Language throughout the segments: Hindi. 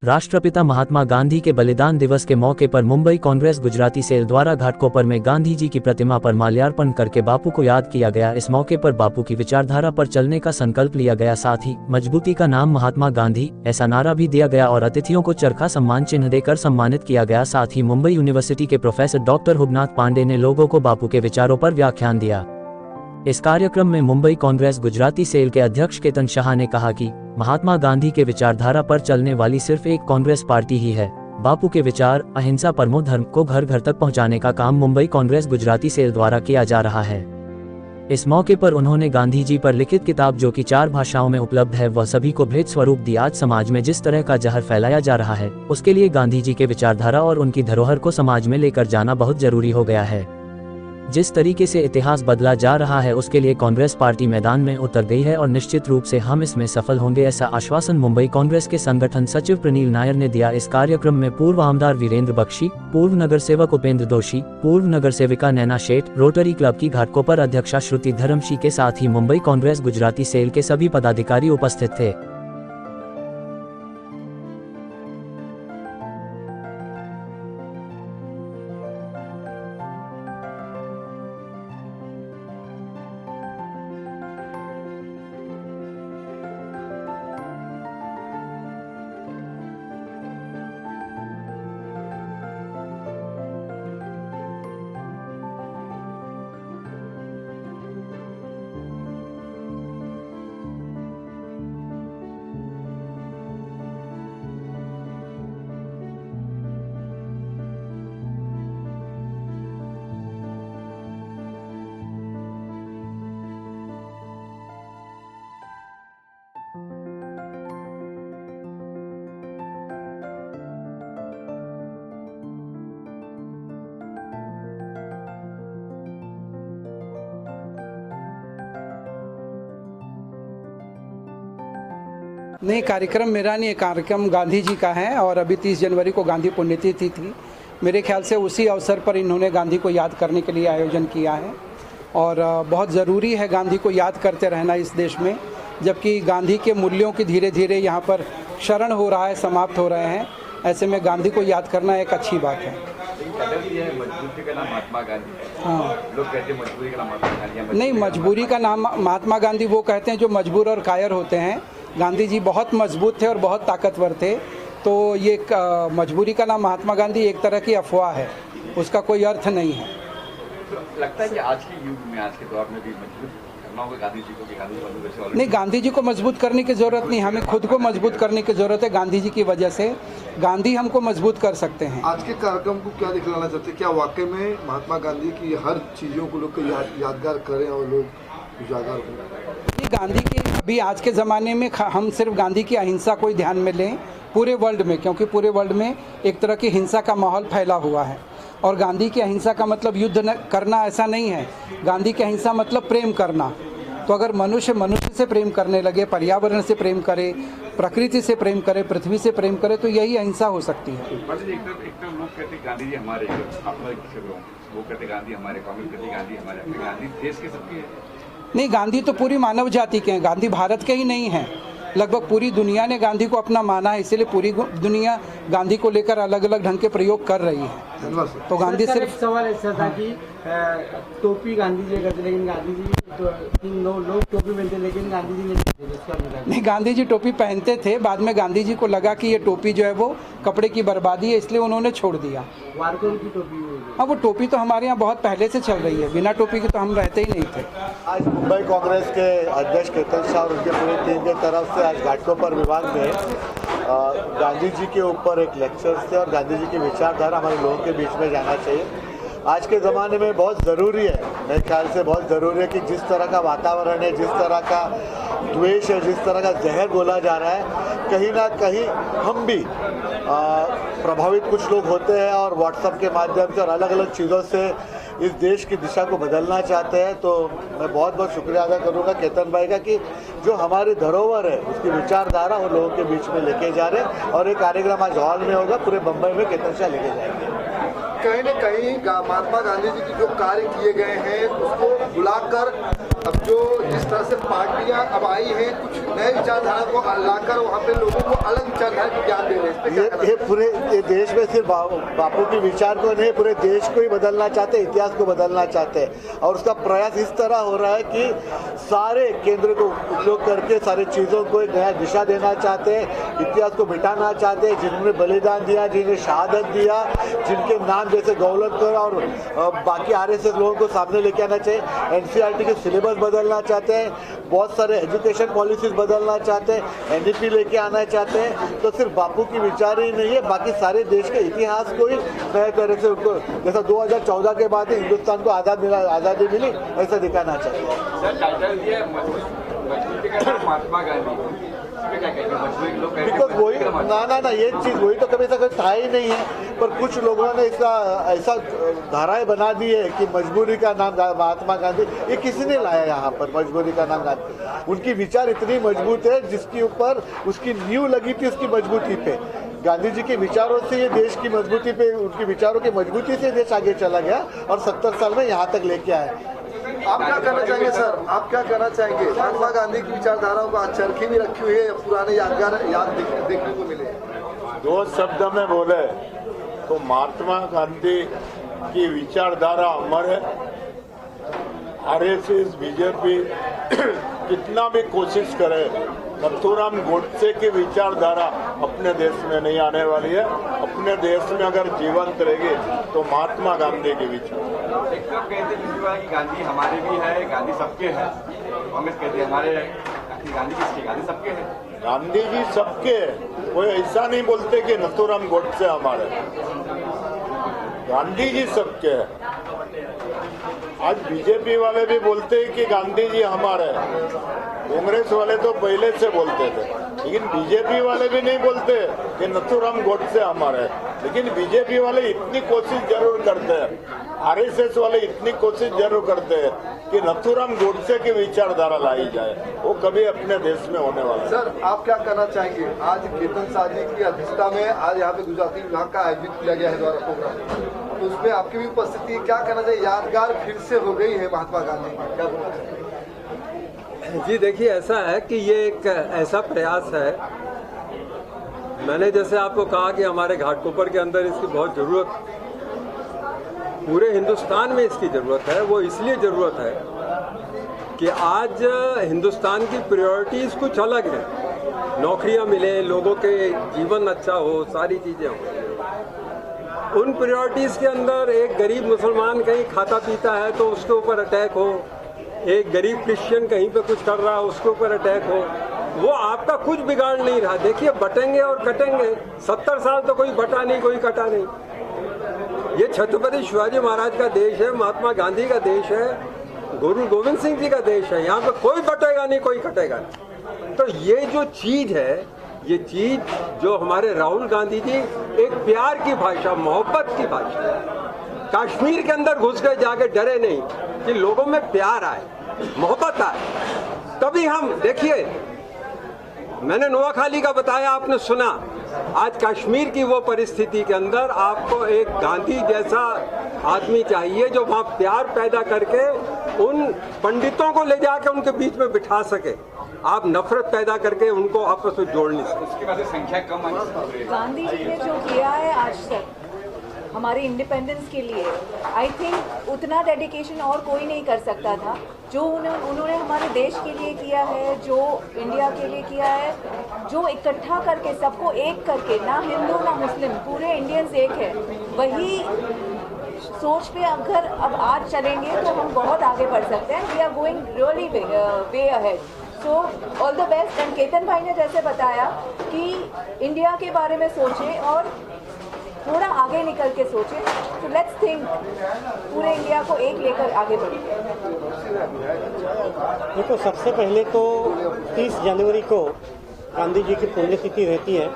राष्ट्रपिता महात्मा गांधी के बलिदान दिवस के मौके पर मुंबई कांग्रेस गुजराती सेल द्वारा घाटकोपर में गांधी जी की प्रतिमा पर माल्यार्पण करके बापू को याद किया गया। इस मौके पर बापू की विचारधारा पर चलने का संकल्प लिया गया। साथ ही मजबूती का नाम महात्मा गांधी ऐसा नारा भी दिया गया और अतिथियों को चरखा सम्मान चिन्ह देकर सम्मानित किया गया। साथ ही मुंबई यूनिवर्सिटी के प्रोफेसर डॉक्टर हुबनाथ पांडे ने लोगों को बापू के विचारों पर व्याख्यान दिया। इस कार्यक्रम में मुंबई कांग्रेस गुजराती सेल के अध्यक्ष केतन शाह ने कहा कि महात्मा गांधी के विचारधारा पर चलने वाली सिर्फ एक कांग्रेस पार्टी ही है। बापू के विचार अहिंसा परमो धर्म को घर घर तक पहुंचाने का काम मुंबई कांग्रेस गुजराती सेल द्वारा किया जा रहा है। इस मौके पर उन्होंने गांधी जी पर लिखित किताब जो कि 4 भाषाओं में उपलब्ध है वह सभी को भेद स्वरूप दी। आज समाज में जिस तरह का जहर फैलाया जा रहा है उसके लिए गांधी जी के विचारधारा और उनकी धरोहर को समाज में लेकर जाना बहुत जरूरी हो गया है। जिस तरीके से इतिहास बदला जा रहा है उसके लिए कांग्रेस पार्टी मैदान में उतर गई है और निश्चित रूप से हम इसमें सफल होंगे, ऐसा आश्वासन मुंबई कांग्रेस के संगठन सचिव प्रनील नायर ने दिया। इस कार्यक्रम में पूर्व आमदार वीरेंद्र बख्शी, पूर्व नगर सेवक उपेंद्र दोषी, पूर्व नगर सेविका नैना शेठ, रोटरी क्लब की घाटकोपर अध्यक्षा श्रुति धर्मशी के साथ ही मुंबई कांग्रेस गुजराती सेल के सभी पदाधिकारी उपस्थित थे। नहीं, कार्यक्रम मेरा नहीं है, कार्यक्रम गांधी जी का है और अभी 30 जनवरी को गांधी पुण्यतिथि थी। मेरे ख्याल से उसी अवसर पर इन्होंने गांधी को याद करने के लिए आयोजन किया है और बहुत ज़रूरी है गांधी को याद करते रहना इस देश में, जबकि गांधी के मूल्यों की धीरे धीरे यहाँ पर क्षरण हो रहा है, समाप्त हो रहे हैं। ऐसे में गांधी को याद करना एक अच्छी बात है। मजबूरी का नाम महात्मा गांधी, हाँ, लोग कहते हैं मजबूरी का नाम महात्मा गांधी। नहीं, मजबूरी का नाम महात्मा गांधी वो कहते हैं जो मजबूर और कायर होते हैं। गांधी जी बहुत मजबूत थे और बहुत ताकतवर थे, तो ये मजबूरी का नाम महात्मा गांधी एक तरह की अफवाह है, उसका कोई अर्थ नहीं है। तो लगता है कि आज के युग में, आज के दौर में भी मजबूत करना होगा गांधी जी को कि गांधी जी वैसे नहीं, गांधी जी को मजबूत करने की ज़रूरत नहीं, हमें खुद को मजबूत करने की ज़रूरत है। गांधी जी की वजह से गांधी हमको मजबूत कर सकते हैं। आज के कार्यक्रम को क्या दिखलाना चाहते हैं? क्या वाकई में महात्मा गांधी की हर चीज़ों को लोग यादगार करें और लोग उजागर हों? गांधी की अभी आज के ज़माने में हम सिर्फ गांधी की अहिंसा को ही ध्यान में लें पूरे वर्ल्ड में, क्योंकि पूरे वर्ल्ड में एक तरह की हिंसा का माहौल फैला हुआ है और गांधी की अहिंसा का मतलब युद्ध करना ऐसा नहीं है। गांधी की अहिंसा मतलब प्रेम करना। तो अगर मनुष्य से प्रेम करने लगे, पर्यावरण से प्रेम करे, प्रकृति से प्रेम करे, पृथ्वी से प्रेम करे, तो यही अहिंसा हो सकती है। एक तरफ लोग कहते गांधी जी हमारे, वो कहते गांधी हमारे, कांग्रेस कहती गांधी हमारे, गांधी देश के सबके हैं। नहीं, गांधी तो पूरी मानव जाति के हैं, गांधी भारत के ही नहीं हैं। लगभग पूरी दुनिया ने गांधी को अपना माना है, इसीलिए पूरी दुनिया गांधी को लेकर अलग अलग ढंग के प्रयोग कर रही है। तो गांधी सिर्फ सवाल ऐसा था कि टोपी गांधी जी करते, लेकिन गांधी जी तो लोग टोपी पहनते, लेकिन गांधी जी नहीं, गांधी जी टोपी पहनते थे। बाद में गांधी जी को लगा कि ये टोपी जो है वो कपड़े की बर्बादी है, इसलिए उन्होंने छोड़ दिया। वारकोर की टोपी। हाँ, वो टोपी तो हमारे यहाँ बहुत पहले से चल रही है, बिना टोपी के तो हम रहते ही नहीं थे। आज मुंबई कांग्रेस के अध्यक्ष केतन शाह और उनके पूरी टीम की तरफ से आज घाटकोपर विभाग में गांधी जी के ऊपर एक लेक्चर थे और गांधी जी की विचारधारा हमारे लोगों के बीच में जाना चाहिए। आज के ज़माने में बहुत ज़रूरी है, मेरे ख्याल से बहुत ज़रूरी है कि जिस तरह का वातावरण है, जिस तरह का द्वेष है, जिस तरह का जहर बोला जा रहा है, कहीं ना कहीं हम भी प्रभावित कुछ लोग होते हैं और व्हाट्सएप के माध्यम से और अलग अलग चीज़ों से इस देश की दिशा को बदलना चाहते हैं। तो मैं बहुत बहुत शुक्रिया अदा करूँगा केतन भाई का कि जो हमारी धरोहर है उसकी विचारधारा उन लोगों के बीच में लेके जा रहे हैं और ये कार्यक्रम आज हॉल में होगा, पूरे बम्बई में केतन शाह लेके जाएंगे। कहीं न कहीं महात्मा गांधी जी की जो कार्य किए गए हैं उसको बुलाकर अब जो जिस तरह से पार्टियां अब आई हैं कुछ नए विचारधारा को लाकर वहाँ पे लोगों को अलग विचारधारा की ज्ञान दे रहे हैं, इस पे क्या कहना ये पूरे ये देश में सिर्फ बापू की विचार को नहीं, पूरे देश को ही बदलना चाहते हैं, इतिहास को बदलना चाहते हैं। और उसका प्रयास इस तरह हो रहा है कि सारे केंद्र को उपयोग करके सारी चीज़ों को एक नया दिशा देना चाहते हैं, इतिहास को मिटाना चाहते हैं। जिन्होंने बलिदान दिया, जिन्हें शहादत दिया, जिनके नाम जैसे गौलतकर और बाकी RSS लोगों को सामने लेके आना चाहिए। NCERT के सिलेबस बदलना चाहते हैं, बहुत सारे एजुकेशन पॉलिसीज बदलना चाहते हैं, NEP लेके आना चाहते हैं। तो सिर्फ बापू की विचार ही नहीं है, बाकी सारे देश के इतिहास को ही नए तरह से उनको जैसा 2014 के बाद ही हिंदुस्तान को आज़ादी मिली ऐसा दिखाना चाहिए। सर टाइटल दिया मजबूती का महात्मा गांधी, बिकॉज वही ना ये चीज़ वही तो कभी ऐसा था ही नहीं है, पर कुछ लोगों ने इसका ऐसा धाराएं बना दी है कि मजबूरी का नाम महात्मा गांधी, ये किसी ने लाया यहाँ पर मजबूरी का नाम गांधी। उनकी विचार इतनी मजबूत है जिसके ऊपर उसकी नींव लगी थी उसकी मजबूती पे। गांधी जी के विचारों से ये देश की मजबूती पे, उनकी विचारों की मजबूती से देश आगे चला गया और 70 साल में यहाँ तक लेके आए। आप क्या कहना चाहेंगे सर, आप क्या कहना चाहेंगे? महात्मा गांधी की विचारधाराओं को चरखी भी रखी हुई है, पुराने याद देखने को मिले। दो शब्द में बोले तो महात्मा गांधी की विचारधारा अमर है। RSS बीजेपी कितना भी कोशिश करे, नथुराम गोडसे की विचारधारा अपने देश में नहीं आने वाली है। अपने देश में अगर जीवंत रहेगी तो महात्मा गांधी की विचार। एक तरफ कहते हैं कि गांधी हमारे भी है, गांधी सबके है। कांग्रेस कहते हैं हमारे गांधी किसके, गांधी सबके है। गांधी जी सबके, कोई ऐसा नहीं बोलते कि नथुराम गोडसे हमारे, गांधी जी सबके है। आज बीजेपी वाले भी बोलते हैं कि गांधी जी हमारे, कांग्रेस वाले तो पहले से बोलते थे, लेकिन बीजेपी वाले भी नहीं बोलते कि नथुराम गोडसे हमारे। लेकिन बीजेपी वाले इतनी कोशिश जरूर करते हैं, RSS वाले इतनी कोशिश जरूर करते हैं कि नथुराम गोडसे की विचारधारा लाई जाए, वो कभी अपने देश में होने वाला है। सर आप क्या कहना चाहेंगे? आज केतन शाह जी की अध्यक्षता में आज यहाँ पे गुजराती विभाग का आयोजित किया गया है द्वारा प्रोग्राम, तो उसमें आपकी भी उपस्थिति, क्या कहना चाहिए? यादगार फिर से हो गई है महात्मा गांधी की, क्या बोलना चाहिए? जी देखिए, ऐसा है कि ये एक ऐसा प्रयास है, मैंने जैसे आपको कहा कि हमारे घाटकोपर के अंदर इसकी बहुत ज़रूरत, पूरे हिंदुस्तान में इसकी ज़रूरत है। वो इसलिए ज़रूरत है कि आज हिंदुस्तान की प्रायोरिटीज़ कुछ अलग हैं। नौकरियां मिले, लोगों के जीवन अच्छा हो, सारी चीज़ें हो। उन प्रायोरिटीज़ के अंदर एक गरीब मुसलमान कहीं खाता पीता है तो उसके ऊपर अटैक हो, एक गरीब क्रिश्चियन कहीं पे कुछ कर रहा है उसके ऊपर अटैक हो, वो आपका कुछ बिगाड़ नहीं रहा। देखिए, बटेंगे और कटेंगे, 70 साल तो कोई बटा नहीं, कोई कटा नहीं। ये छत्रपति शिवाजी महाराज का देश है, महात्मा गांधी का देश है, गुरु गोविंद सिंह जी का देश है। यहाँ पे कोई बटेगा नहीं, कोई कटेगा नहीं। तो ये जो चीज़ है, ये चीज़ जो हमारे राहुल गांधी जी एक प्यार की भाषा, मोहब्बत की भाषा, कश्मीर के अंदर घुस गए जाके, डरे नहीं कि लोगों में प्यार आए, मोहब्बत आए। तभी हम, देखिए मैंने नोआखाली का बताया, आपने सुना। आज कश्मीर की वो परिस्थिति के अंदर आपको एक गांधी जैसा आदमी चाहिए जो वहाँ प्यार पैदा करके उन पंडितों को ले जाके उनके बीच में बिठा सके। आप नफरत पैदा करके उनको आपस में जोड़ नहीं सकते। उसके बाद संख्या कम आई। गांधी जी ने जो किया है आज तक हमारे इंडिपेंडेंस के लिए, आई थिंक उतना डेडिकेशन और कोई नहीं कर सकता था जो उन्होंने हमारे देश के लिए किया है, जो इंडिया के लिए किया है, जो इकट्ठा करके सबको एक करके, ना हिंदू ना मुस्लिम, पूरे इंडियंस एक है। वही सोच पे अगर अब आज चलेंगे तो हम बहुत आगे बढ़ सकते हैं। We are going really way ahead. So all the best. And Ketan भाई ने जैसे बताया कि इंडिया के बारे में सोचें और थोड़ा आगे निकल के सोचें। तो लेट्स थिंक, पूरे इंडिया को एक लेकर आगे बढ़ें। देखो, सबसे पहले तो 30 जनवरी को गांधी जी की पुण्यतिथि रहती है,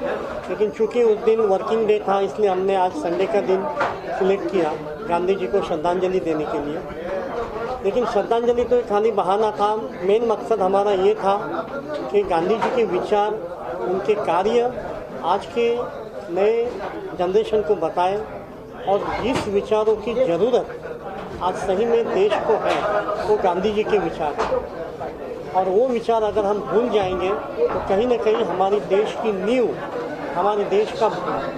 लेकिन चूंकि उस दिन वर्किंग डे था इसलिए हमने आज संडे का दिन सिलेक्ट किया गांधी जी को श्रद्धांजलि देने के लिए। लेकिन श्रद्धांजलि तो खाली बहाना था, मेन मकसद हमारा ये था कि गांधी जी के विचार, उनके कार्य आज के नए जनरेशन को बताएं और जिस विचारों की ज़रूरत आज सही में देश को है वो गांधी जी के विचार हैं। और वो विचार अगर हम भूल जाएंगे तो कहीं ना कहीं हमारी देश की नींव, हमारे देश का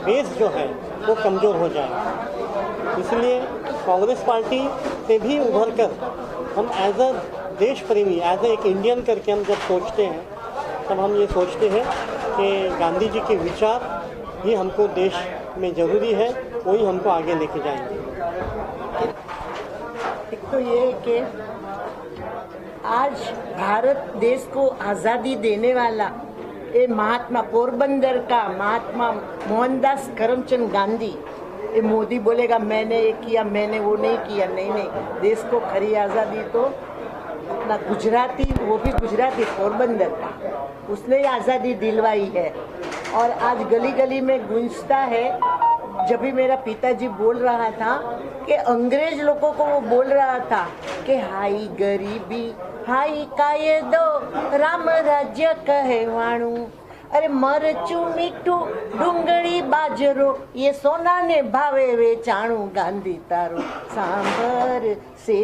बेस जो है वो कमज़ोर हो जाएगा। इसलिए कांग्रेस पार्टी से भी उभर कर हम एज अ देश प्रेमी, एज ए एक इंडियन करके हम जब सोचते हैं तब हम ये सोचते हैं कि गांधी जी के विचार ही हमको देश में ज़रूरी है, वही हमको आगे लेके जाएंगे। एक तो ये है कि आज भारत देश को आज़ादी देने वाला ये महात्मा पोरबंदर का महात्मा मोहनदास करमचंद गांधी, ये मोदी बोलेगा मैंने ये किया, मैंने वो नहीं किया, नहीं, देश को खरी आज़ादी तो अपना गुजराती, वो भी गुजराती पोरबंदर का, उसने ही आज़ादी दिलवाई है। और आज गली गली में गूंजता है। जब भी मेरा पिताजी बोल रहा था कि अंग्रेज लोगों को वो बोल रहा था कि हाई गरीबी हाई कायदो राम राज्य कहवाणु, अरे मरचू मीठू डુંગળી बाजरो ये सोना ने भावे वेचाणु, गांधी तारो सांभर से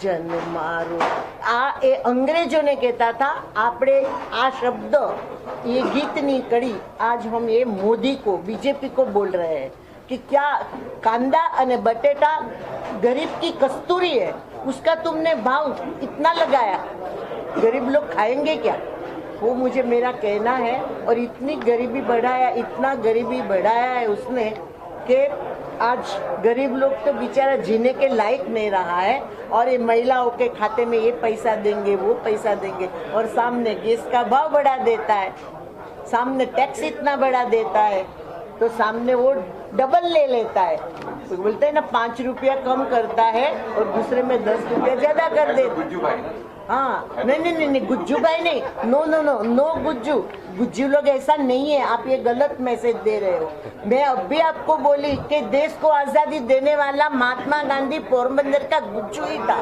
जन मारो। ये अंग्रेजों ने कहता था। आपने आ शब्द ये गीतनी कड़ी आज हम ये मोदी को, बीजेपी को बोल रहे हैं कि क्या कांदा अने बटेटा गरीब की कस्तूरी है, उसका तुमने भाव इतना लगाया, गरीब लोग खाएंगे क्या? वो मुझे मेरा कहना है। और इतनी गरीबी बढ़ाया, इतना गरीबी बढ़ाया है उसने कि आज गरीब लोग तो बेचारा जीने के लायक नहीं रहा है। और ये महिलाओं के खाते में ये पैसा देंगे, वो पैसा देंगे, और सामने गैस का भाव बढ़ा देता है, सामने टैक्स इतना बढ़ा देता है, तो सामने वो डबल ले लेता है। तो बोलते हैं ना 5 रुपया कम करता है और दूसरे में 10 रुपया ज्यादा कर देता है। हाँ, नहीं, गुज्जू भाई नहीं, नो गुज्जू लोग ऐसा नहीं है। आप ये गलत मैसेज दे रहे हो। मैं अब भी आपको बोली कि देश को आजादी देने वाला महात्मा गांधी पोरबंदर का गुज्जू ही था।